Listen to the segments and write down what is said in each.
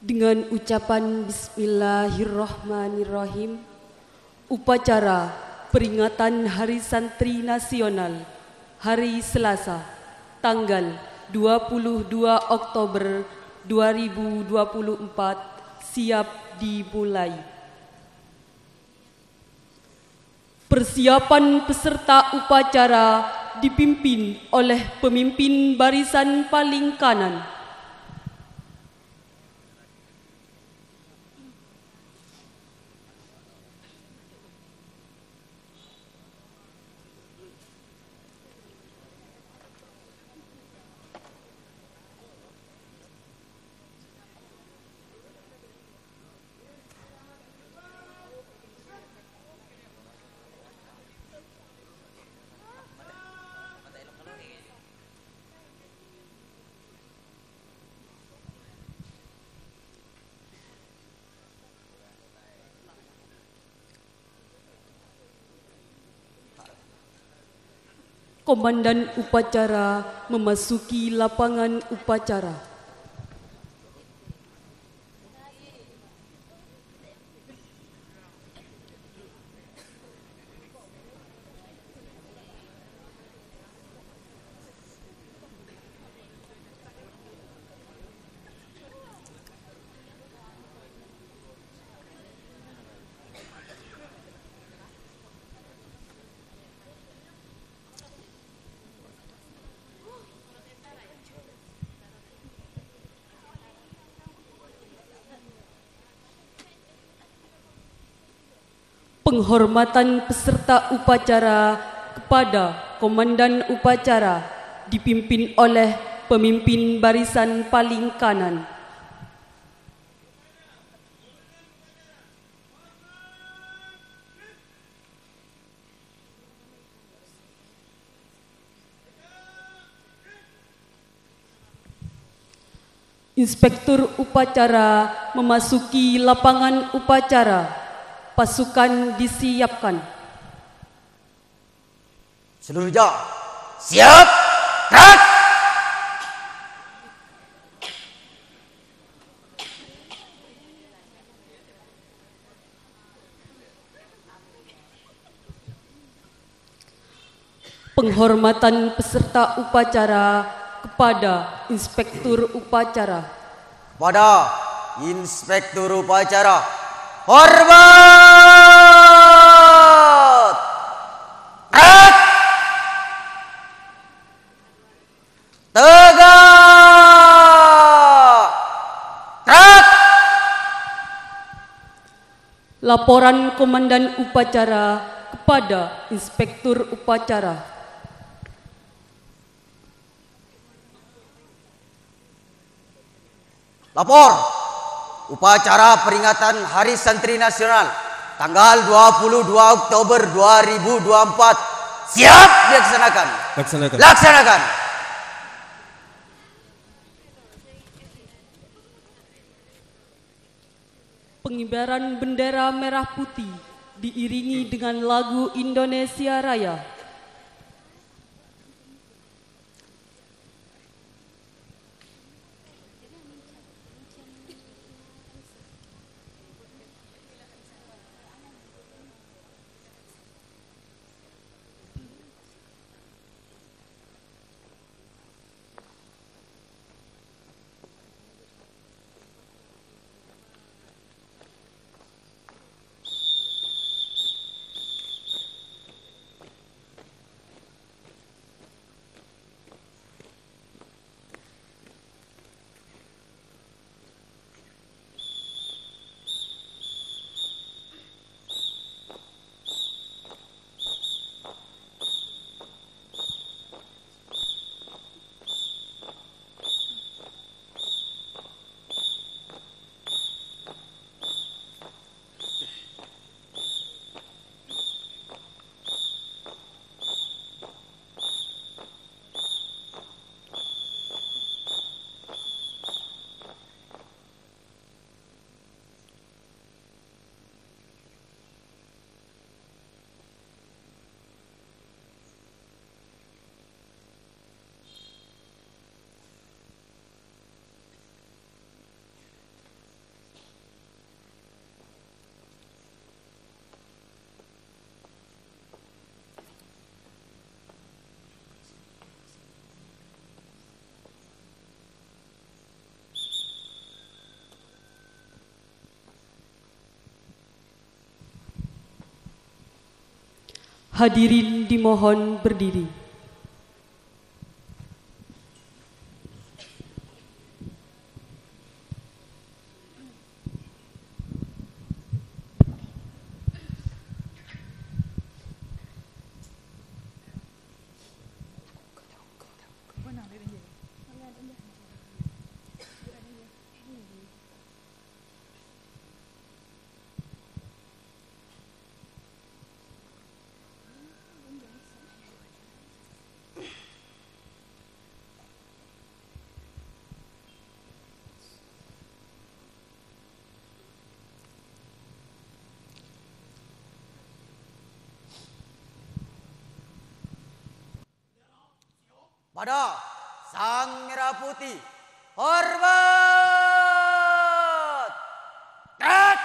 Dengan ucapan Bismillahirrahmanirrahim, upacara peringatan Hari Santri Nasional hari Selasa, tanggal 22 Oktober 2024 siap dimulai. Persiapan peserta upacara dipimpin oleh pemimpin barisan paling kanan. Komandan upacara memasuki lapangan upacara. Penghormatan peserta upacara kepada komandan upacara dipimpin oleh pemimpin barisan paling kanan. Inspektur upacara memasuki lapangan upacara. Pasukan disiapkan. Seluruhnya siap, gerak! Penghormatan peserta upacara kepada inspektur upacara. Kepada inspektur upacara, hormat! Gerak! Tegak! Gerak! Laporan komandan upacara kepada inspektur upacara. Lapor upacara peringatan Hari Santri Nasional tanggal 22 Oktober 2024 siap dilaksanakan. Laksanakan. Pengibaran bendera merah putih diiringi dengan lagu Indonesia Raya. Hadirin dimohon berdiri. Pada Sang Merah Putih, hormat! Tet!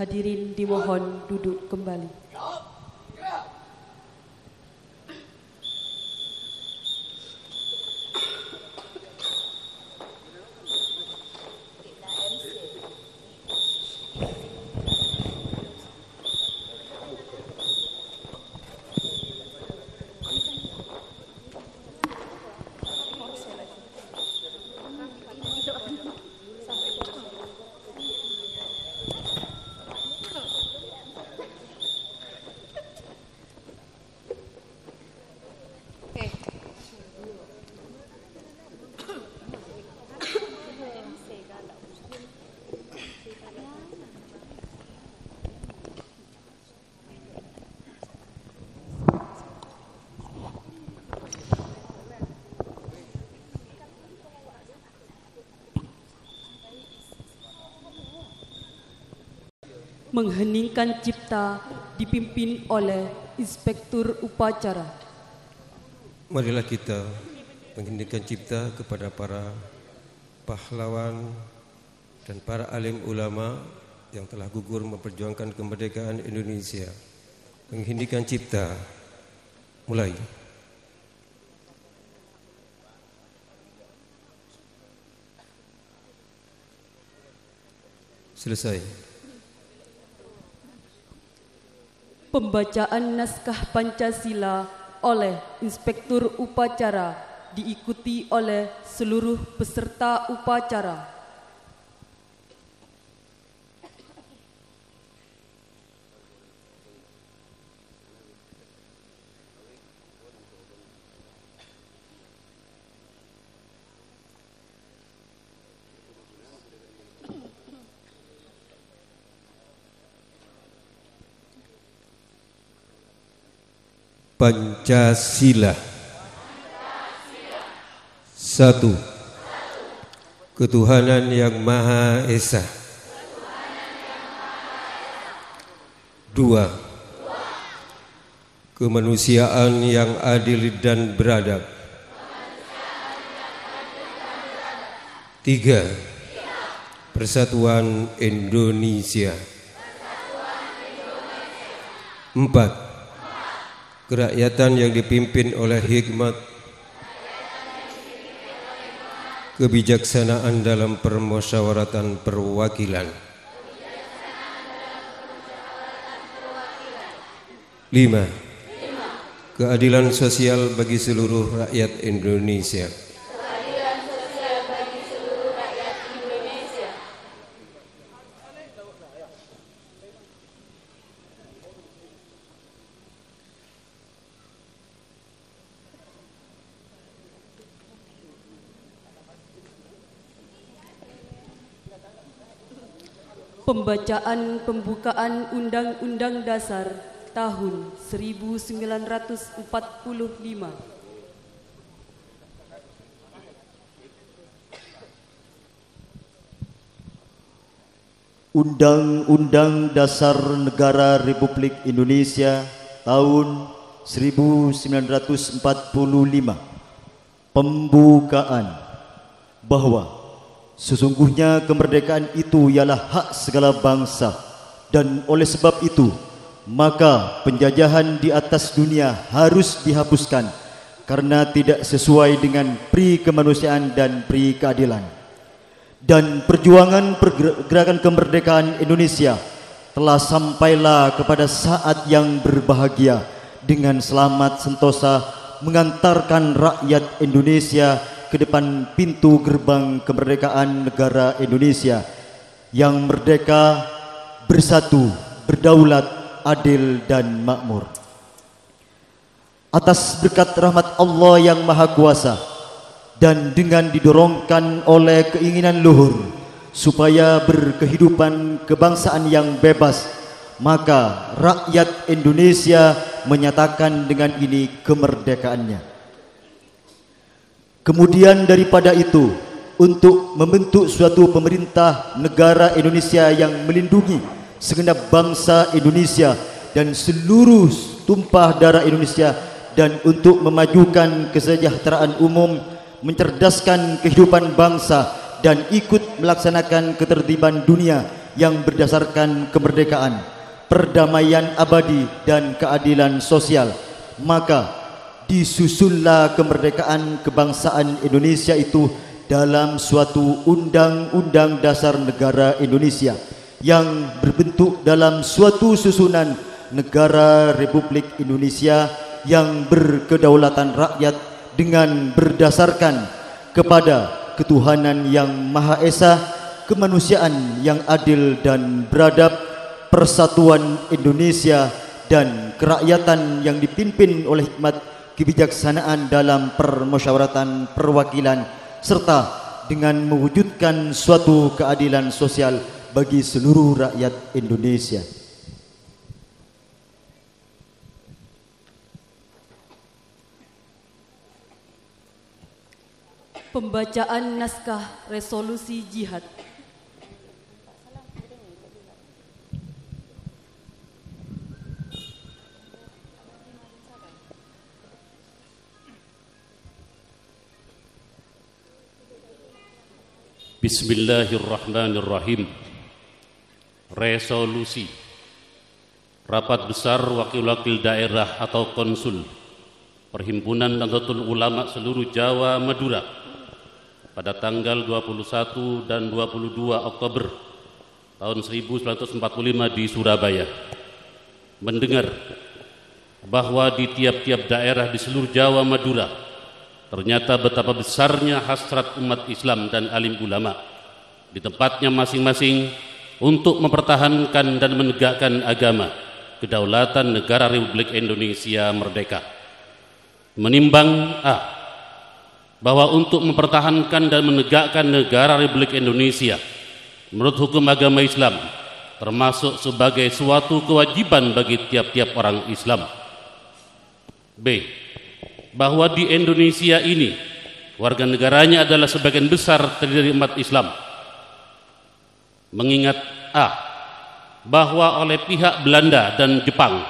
Hadirin dimohon duduk kembali. Mengheningkan cipta dipimpin oleh Inspektur Upacara. Marilah kita mengheningkan cipta kepada para pahlawan dan para alim ulama yang telah gugur memperjuangkan kemerdekaan Indonesia. Mengheningkan cipta, mulai. Selesai. Pembacaan naskah Pancasila oleh Inspektur Upacara diikuti oleh seluruh peserta upacara. Pancasila. Satu, ketuhanan yang Maha Esa. Dua, kemanusiaan yang adil dan beradab. Tiga, persatuan Indonesia. Empat, kerakyatan yang dipimpin oleh hikmat, kebijaksanaan dalam permusyawaratan perwakilan. 5. Keadilan sosial bagi seluruh rakyat Indonesia. Pembacaan pembukaan Undang-Undang Dasar tahun 1945. Undang-Undang Dasar Negara Republik Indonesia tahun 1945. Pembukaan bahwa sesungguhnya kemerdekaan itu ialah hak segala bangsa, dan oleh sebab itu maka penjajahan di atas dunia harus dihapuskan karena tidak sesuai dengan pri kemanusiaan dan pri keadilan. Dan perjuangan pergerakan kemerdekaan Indonesia telah sampailah kepada saat yang berbahagia dengan selamat sentosa mengantarkan rakyat Indonesia ke depan pintu gerbang kemerdekaan negara Indonesia yang merdeka, bersatu, berdaulat, adil dan makmur. Atas berkat rahmat Allah yang Maha Kuasa dan dengan didorongkan oleh keinginan luhur supaya berkehidupan kebangsaan yang bebas, maka rakyat Indonesia menyatakan dengan ini kemerdekaannya. Kemudian daripada itu, untuk membentuk suatu pemerintah negara Indonesia yang melindungi segenap bangsa Indonesia dan seluruh tumpah darah Indonesia, dan untuk memajukan kesejahteraan umum, mencerdaskan kehidupan bangsa, dan ikut melaksanakan ketertiban dunia yang berdasarkan kemerdekaan, perdamaian abadi dan keadilan sosial, maka disusunlah kemerdekaan kebangsaan Indonesia itu dalam suatu Undang-Undang Dasar Negara Indonesia yang berbentuk dalam suatu susunan Negara Republik Indonesia yang berkedaulatan rakyat dengan berdasarkan kepada ketuhanan yang Maha Esa, kemanusiaan yang adil dan beradab, persatuan Indonesia, dan kerakyatan yang dipimpin oleh hikmat kebijaksanaan dalam permusyawaratan perwakilan, serta dengan mewujudkan suatu keadilan sosial bagi seluruh rakyat Indonesia. Pembacaan naskah resolusi jihad. Bismillahirrahmanirrahim. Resolusi Rapat Besar Wakil-Wakil Daerah atau Konsul Perhimpunan Nahdlatul Ulama seluruh Jawa Madura pada tanggal 21 dan 22 Oktober tahun 1945 di Surabaya mendengar bahwa di tiap-tiap daerah di seluruh Jawa Madura ternyata betapa besarnya hasrat umat Islam dan alim ulama di tempatnya masing-masing untuk mempertahankan dan menegakkan agama, kedaulatan negara Republik Indonesia merdeka. Menimbang bahwa untuk mempertahankan dan menegakkan negara Republik Indonesia menurut hukum agama Islam termasuk sebagai suatu kewajiban bagi tiap-tiap orang Islam. B. Bahwa di Indonesia ini warga negaranya adalah sebagian besar terdiri dari umat Islam. Mengingat bahwa oleh pihak Belanda dan Jepang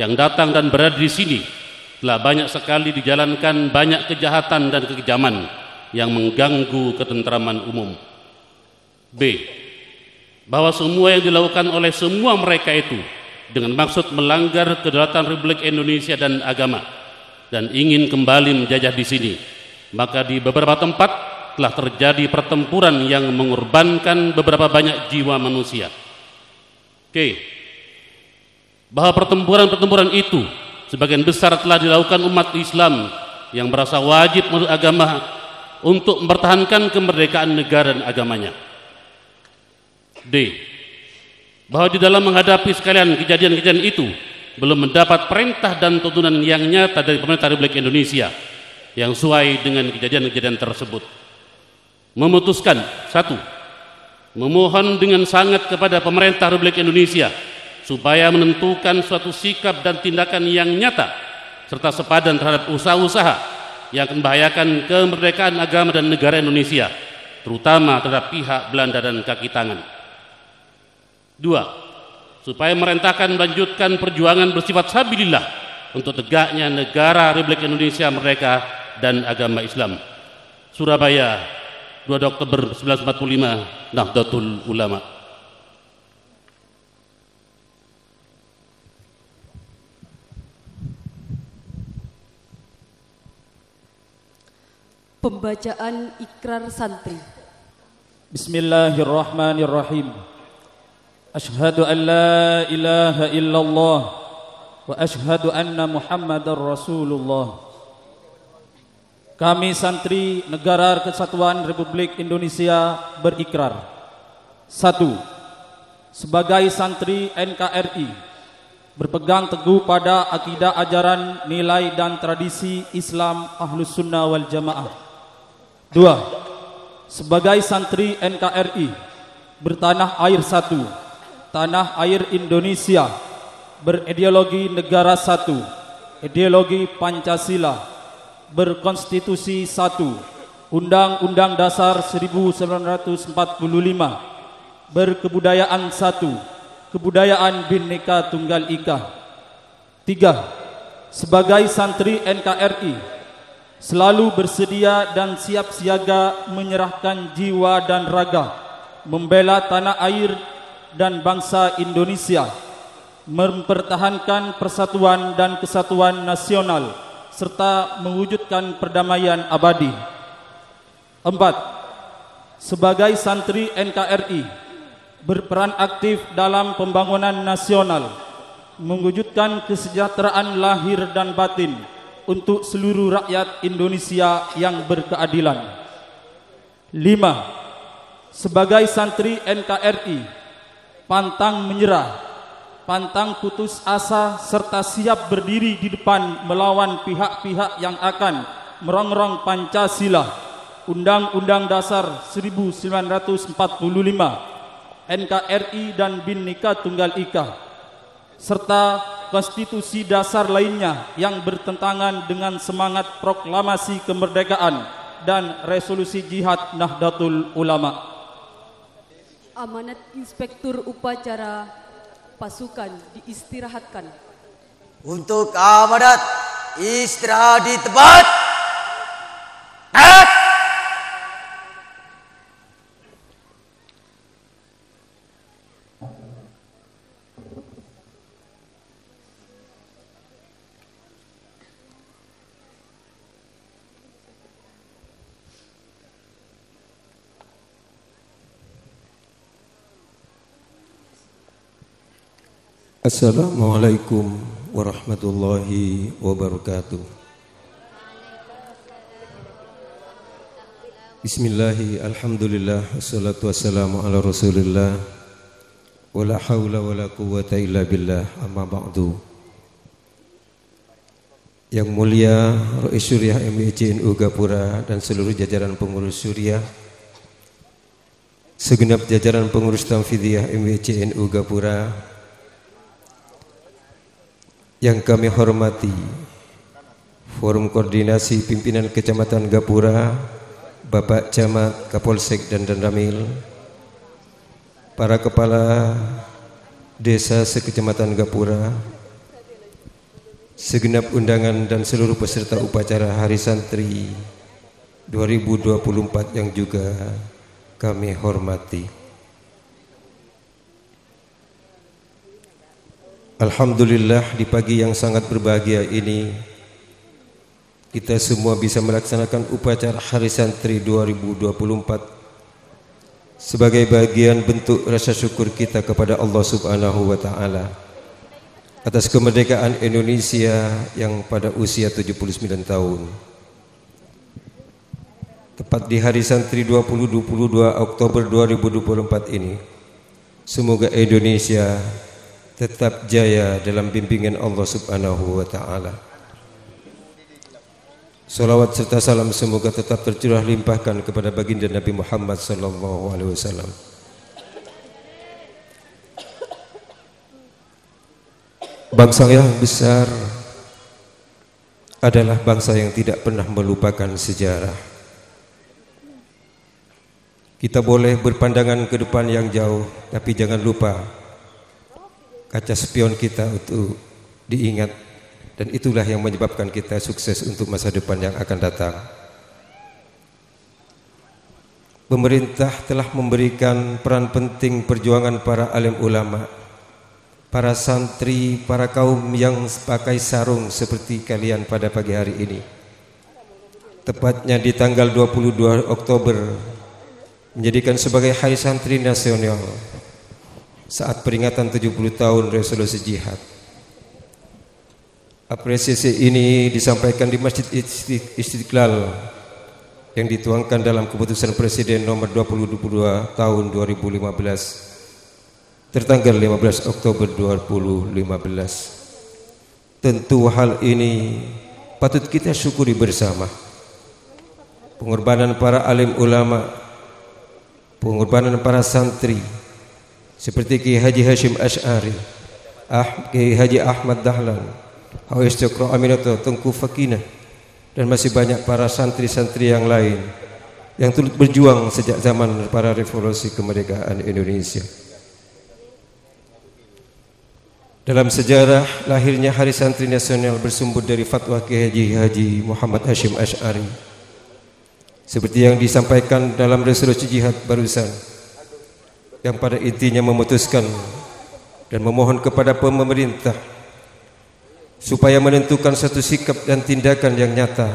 yang datang dan berada di sini telah banyak sekali dijalankan banyak kejahatan dan kekejaman yang mengganggu ketentraman umum. B. Bahwa semua yang dilakukan oleh semua mereka itu dengan maksud melanggar kedaulatan Republik Indonesia dan agama dan ingin kembali menjajah di sini, maka di beberapa tempat telah terjadi pertempuran yang mengorbankan beberapa banyak jiwa manusia. Oke. Bahwa pertempuran-pertempuran itu sebagian besar telah dilakukan umat Islam yang merasa wajib menurut agama untuk mempertahankan kemerdekaan negara dan agamanya. D. Bahwa di dalam menghadapi sekalian kejadian-kejadian itu belum mendapat perintah dan tuntunan yang nyata dari pemerintah Republik Indonesia yang sesuai dengan kejadian-kejadian tersebut. Memutuskan, 1. Memohon dengan sangat kepada pemerintah Republik Indonesia supaya menentukan suatu sikap dan tindakan yang nyata serta sepadan terhadap usaha-usaha yang akan membahayakan kemerdekaan agama dan negara Indonesia, terutama terhadap pihak Belanda dan kaki tangan. 2. Supaya merintahkan melanjutkan perjuangan bersifat sabilillah untuk tegaknya negara Republik Indonesia merdeka dan agama Islam. Surabaya, 2 Oktober 1945, Nahdlatul Ulama. Pembacaan ikrar santri. Bismillahirrahmanirrahim. Asyhadu an la ilaha illallah wa asyhadu anna Muhammadar Rasulullah. Kami santri Negara Kesatuan Republik Indonesia berikrar. 1. Sebagai santri NKRI berpegang teguh pada akidah, ajaran, nilai dan tradisi Islam Ahlus Sunnah wal Jamaah. 2. Sebagai santri NKRI bertanah air satu, tanah air Indonesia, berideologi negara satu, ideologi Pancasila, berkonstitusi satu, Undang-Undang Dasar 1945, berkebudayaan satu, kebudayaan Bhinneka Tunggal Ika. 3. Sebagai santri NKRI selalu bersedia dan siap siaga menyerahkan jiwa dan raga membela tanah air dan bangsa Indonesia, mempertahankan persatuan dan kesatuan nasional serta mewujudkan perdamaian abadi. 4. Sebagai santri NKRI berperan aktif dalam pembangunan nasional, mewujudkan kesejahteraan lahir dan batin untuk seluruh rakyat Indonesia yang berkeadilan. 5. Sebagai santri NKRI pantang menyerah, pantang putus asa serta siap berdiri di depan melawan pihak-pihak yang akan merongrong Pancasila, Undang-Undang Dasar 1945, NKRI dan Bhinneka Tunggal Ika, serta konstitusi dasar lainnya yang bertentangan dengan semangat proklamasi kemerdekaan dan resolusi jihad Nahdlatul Ulama. Amanat Inspektur Upacara Pasukan diistirahatkan. Untuk amanat istirahat di tempat. Assalamualaikum warahmatullahi wabarakatuh. Bismillahi, alhamdulillah, wassalatu wassalamu ala rasulillah, wala hawla wala quwwata illa billah, amma ba'du. Yang mulia Rais Syuriah MIC NU Gapura dan seluruh jajaran pengurus Syuriah, segenap jajaran pengurus Tamfidiyah MIC NU Gapura yang kami hormati, Forum Koordinasi Pimpinan Kecamatan Gapura, Bapak Camat, Kapolsek dan Danramil, para kepala desa sekecamatan Gapura, segenap undangan dan seluruh peserta upacara Hari Santri 2024 yang juga kami hormati. Alhamdulillah, di pagi yang sangat berbahagia ini kita semua bisa melaksanakan upacara Hari Santri 2024 sebagai bagian bentuk rasa syukur kita kepada Allah Subhanahu wa Ta'ala atas kemerdekaan Indonesia yang pada usia 79 tahun. Tepat di Hari Santri 22 Oktober 2024 ini, semoga Indonesia tetap jaya dalam bimbingan Allah Subhanahu wa Ta'ala. Salawat serta salam semoga tetap tercurah limpahkan kepada baginda Nabi Muhammad sallallahu alaihi wasallam. Bangsa yang besar adalah bangsa yang tidak pernah melupakan sejarah. Kita boleh berpandangan ke depan yang jauh, tapi jangan lupa kaca spion kita untuk diingat. Dan itulah yang menyebabkan kita sukses untuk masa depan yang akan datang. Pemerintah telah memberikan peran penting perjuangan para alim ulama, para santri, para kaum yang pakai sarung seperti kalian pada pagi hari ini. Tepatnya di tanggal 22 Oktober menjadikan sebagai Hari Santri Nasional saat peringatan 70 tahun Resolusi Jihad. Apresiasi ini disampaikan di Masjid Istiqlal yang dituangkan dalam keputusan Presiden nomor 22 tahun 2015 tertanggal 15 Oktober 2015. Tentu hal ini patut kita syukuri bersama. Pengorbanan para alim ulama, pengorbanan para santri seperti Kiai Haji Hashim Asy'ari, Kiai Haji Ahmad Dahlan, Hawis Cokro Aminato, Tengku Fakina, dan masih banyak para santri-santri yang lain yang turut berjuang sejak zaman para revolusi kemerdekaan Indonesia. Dalam sejarah lahirnya Hari Santri Nasional bersumber dari fatwa Kiai Haji Muhammad Hashim Asy'ari, seperti yang disampaikan dalam resolusi jihad barusan, yang pada intinya memutuskan dan memohon kepada pemerintah supaya menentukan satu sikap dan tindakan yang nyata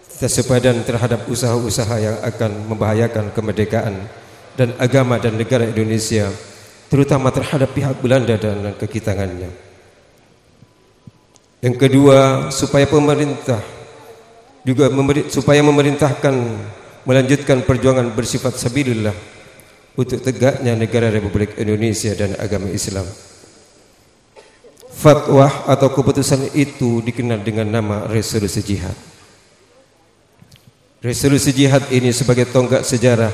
sepadan terhadap usaha-usaha yang akan membahayakan kemerdekaan dan agama dan negara Indonesia, terutama terhadap pihak Belanda dan kekitangannya. Yang kedua, supaya pemerintah juga memerintahkan melanjutkan perjuangan bersifat sabilillah untuk tegaknya negara Republik Indonesia dan agama Islam. Fatwa atau keputusan itu dikenal dengan nama Resolusi Jihad. Resolusi Jihad ini sebagai tonggak sejarah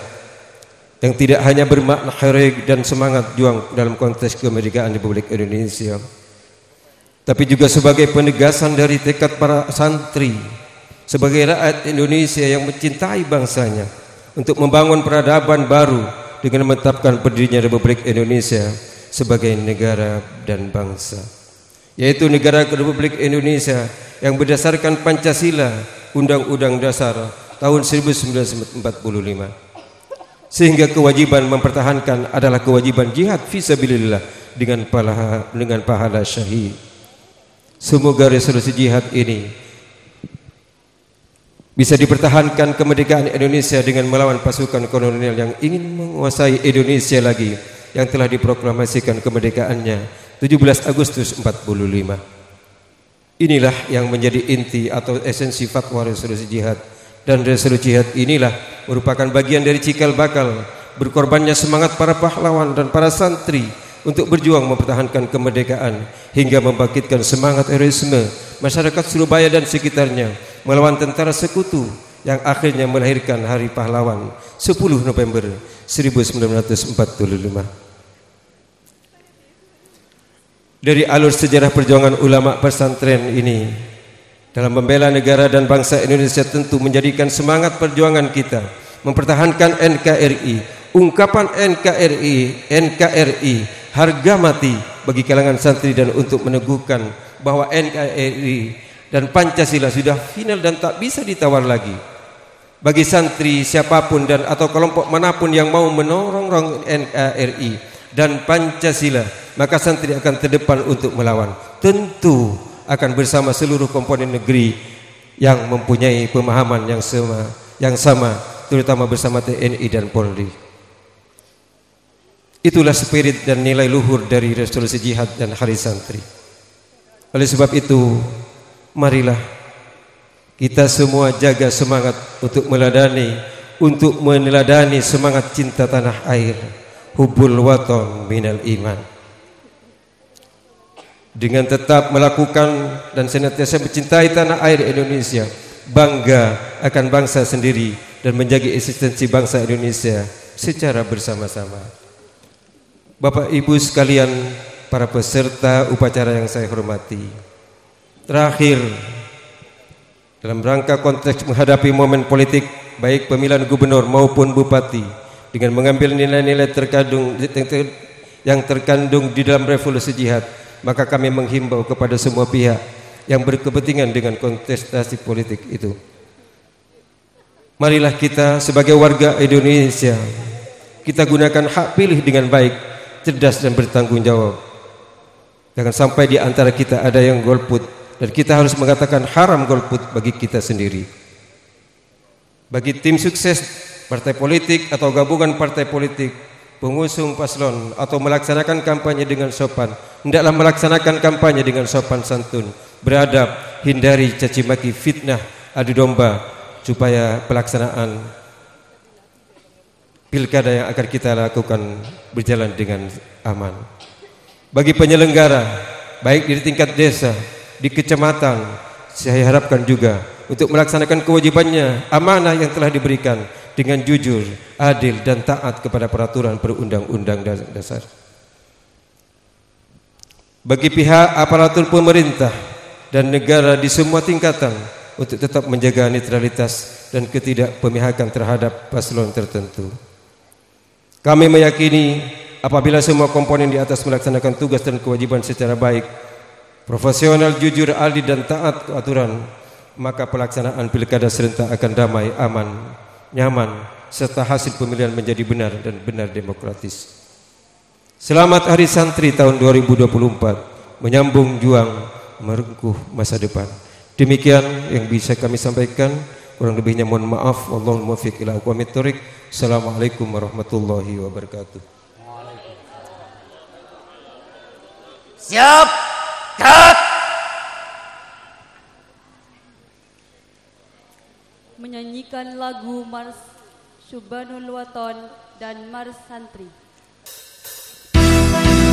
yang tidak hanya bermakna heroik dan semangat juang dalam konteks kemerdekaan Republik Indonesia, tapi juga sebagai penegasan dari tekad para santri sebagai rakyat Indonesia yang mencintai bangsanya untuk membangun peradaban baru dengan menetapkan berdirinya Republik Indonesia sebagai negara dan bangsa, yaitu negara Republik Indonesia yang berdasarkan Pancasila, Undang-Undang Dasar tahun 1945. Sehingga kewajiban mempertahankan adalah kewajiban jihad fisabilillah dengan pahala syahid. Semoga resolusi jihad ini bisa dipertahankan kemerdekaan Indonesia dengan melawan pasukan kolonial yang ingin menguasai Indonesia lagi, yang telah diproklamasikan kemerdekaannya 17 Agustus 45. Inilah yang menjadi inti atau esensi fatwa resolusi jihad, dan resolusi jihad inilah merupakan bagian dari cikal bakal berkorbannya semangat para pahlawan dan para santri untuk berjuang mempertahankan kemerdekaan hingga membangkitkan semangat heroisme masyarakat Surabaya dan sekitarnya melawan tentara sekutu yang akhirnya melahirkan Hari Pahlawan 10 November 1945. Dari alur sejarah perjuangan ulama pesantren ini dalam membela negara dan bangsa Indonesia tentu menjadikan semangat perjuangan kita mempertahankan NKRI, ungkapan NKRI harga mati bagi kalangan santri dan untuk meneguhkan bahwa NKRI dan Pancasila sudah final dan tak bisa ditawar lagi. Bagi santri siapapun dan atau kelompok manapun yang mau menorong NKRI dan Pancasila, maka santri akan terdepan untuk melawan. Tentu akan bersama seluruh komponen negeri yang mempunyai pemahaman yang sama, terutama bersama TNI dan Polri. Itulah spirit dan nilai luhur dari resolusi jihad dan hari santri. Oleh sebab itu, marilah kita semua jaga semangat untuk meneladani semangat cinta tanah air, hubbul waton minal iman. Dengan tetap melakukan dan senantiasa mencintai tanah air Indonesia, bangga akan bangsa sendiri dan menjaga eksistensi bangsa Indonesia secara bersama-sama. Bapak Ibu sekalian, para peserta upacara yang saya hormati, terakhir dalam rangka konteks menghadapi momen politik baik pemilihan gubernur maupun bupati dengan mengambil nilai-nilai yang terkandung di dalam revolusi jihad, maka kami menghimbau kepada semua pihak yang berkepentingan dengan kontestasi politik itu, marilah kita sebagai warga Indonesia, kita gunakan hak pilih dengan baik, cerdas dan bertanggung jawab. Jangan sampai di antara kita ada yang golput, dan kita harus mengatakan haram golput bagi kita sendiri. Bagi tim sukses partai politik atau gabungan partai politik, pengusung paslon atau melaksanakan kampanye dengan sopan, hendaklah melaksanakan kampanye dengan sopan santun, beradab, hindari caci maki, fitnah, adu domba, supaya pelaksanaan pilkada yang akan kita lakukan berjalan dengan aman. Bagi penyelenggara, baik di tingkat desa, di kecamatan, saya harapkan juga untuk melaksanakan kewajibannya, amanah yang telah diberikan dengan jujur, adil dan taat kepada peraturan perundang-undang dasar. Bagi pihak aparatur pemerintah dan negara di semua tingkatan untuk tetap menjaga netralitas dan ketidakpemihakan terhadap paslon tertentu. Kami meyakini apabila semua komponen di atas melaksanakan tugas dan kewajiban secara baik, profesional, jujur, adil dan taat ke aturan, maka pelaksanaan pilkada serentak akan damai, aman, nyaman, serta hasil pemilihan menjadi benar dan benar demokratis. Selamat Hari Santri tahun 2024, menyambung juang merengkuh masa depan. Demikian yang bisa kami sampaikan, kurang lebihnya mohon maaf. Wallahul muwaffiq ila aqwamit thoriq. Assalamualaikum warahmatullahi wabarakatuh. Siap, gerak. Menyanyikan lagu Mars Subhanul Waton dan Mars Santri. Thank you.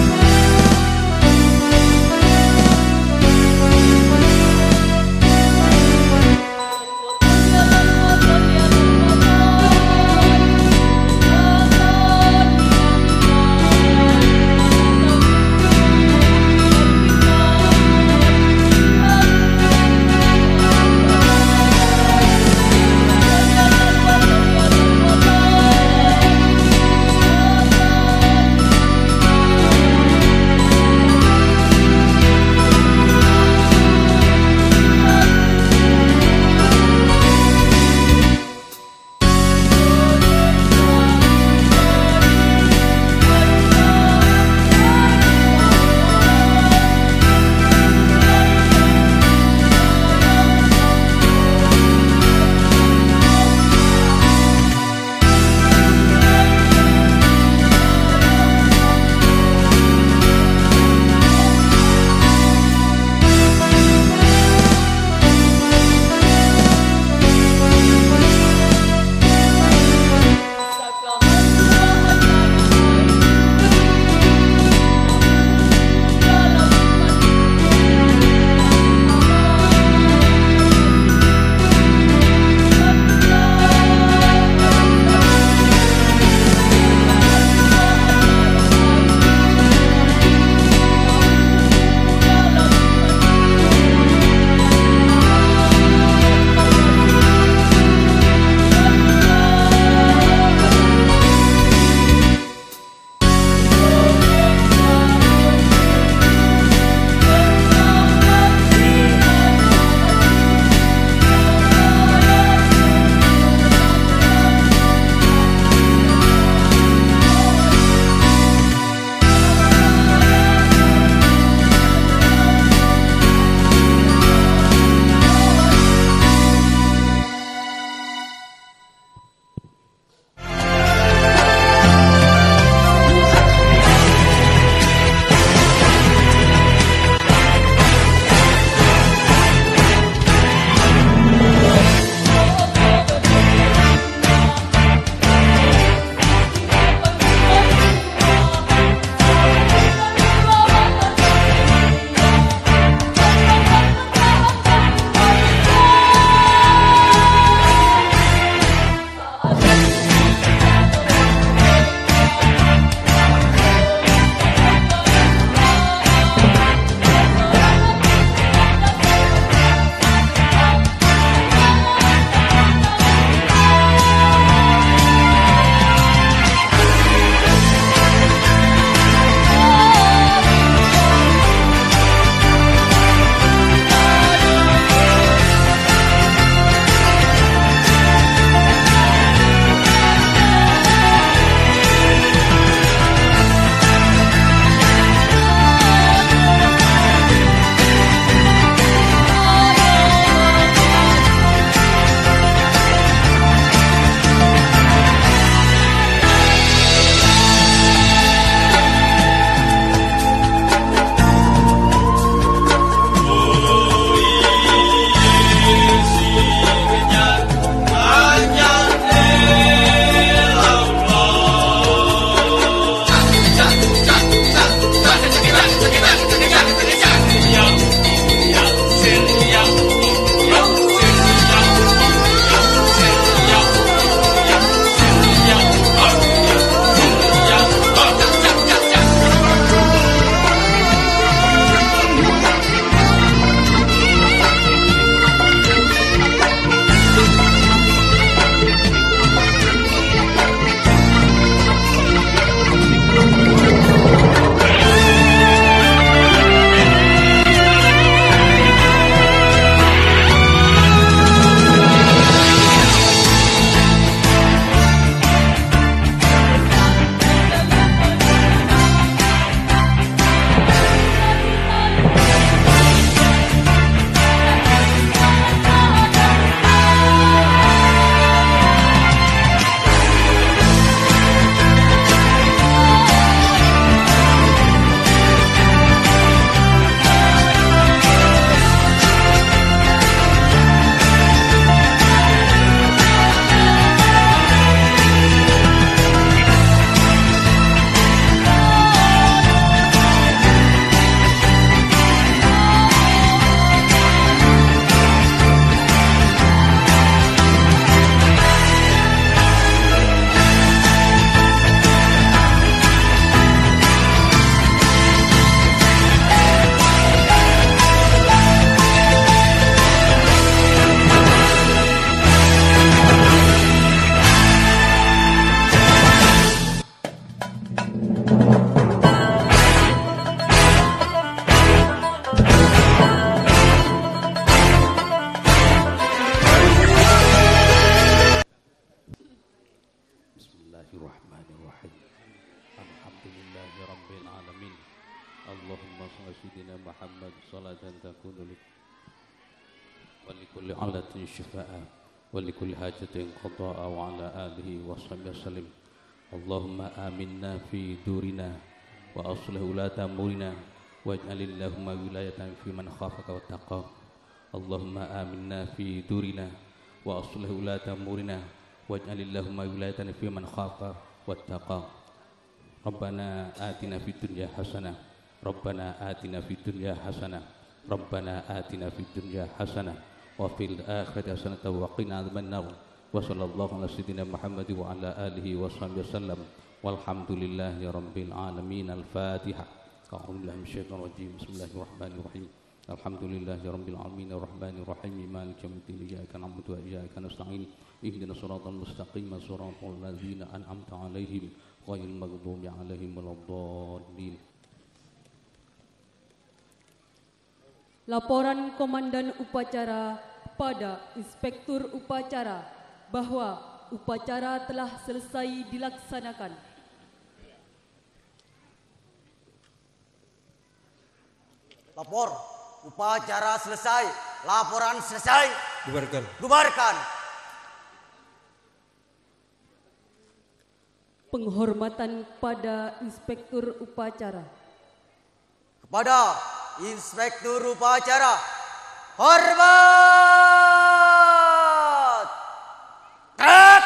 تكون لك ولكل علة شفاء ولكل حاجة قضاء وعلى آله وصحبه وسلم. اللهم آمنا في دورنا وأصلح ولاة أمورنا واجعل اللهم ولاية في من خافك واتقاك. اللهم آمنا في دورنا وأصلح ولاة أمورنا واجعل اللهم ولاية في من خافك واتقاك. ربنا آتنا في الدنيا حسنة ربنا آتنا في الدنيا حسنة ربنا آتنا في الدنيا حسنة وفي الآخرة حسنة وقنا عذاب النار. وصلى الله على سيدنا محمد وعلى آله وصحبه وسلم والحمد لله رب العالمين. الفاتحة. أعوذ بالله من الشيطان الرجيم. بسم الله الرحمن الرحيم. الحمد لله رب العالمين الرحمن الرحيم مالك يوم الدين إياك نعبد وإياك نستعين اهدنا الصراط المستقيم صراط الذين أنعمت عليهم غير المغضوب عليهم ولا الضالين. Laporan Komandan Upacara pada Inspektur Upacara bahwa upacara telah selesai dilaksanakan. Lapor, upacara selesai, laporan selesai. Bubarkan. Bubarkan. Penghormatan pada Inspektur Upacara. Kepada Inspektur Upacara, hormat. Tegak.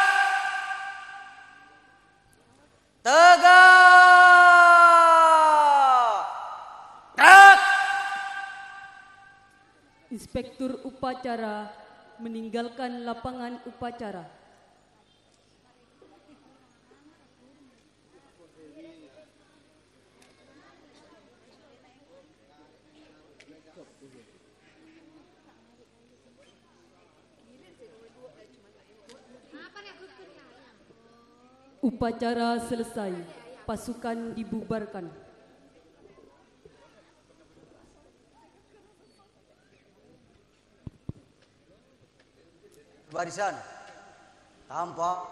Tegak. Tegak. Inspektur Upacara meninggalkan lapangan upacara. Upacara selesai, pasukan dibubarkan. Barisan tanpa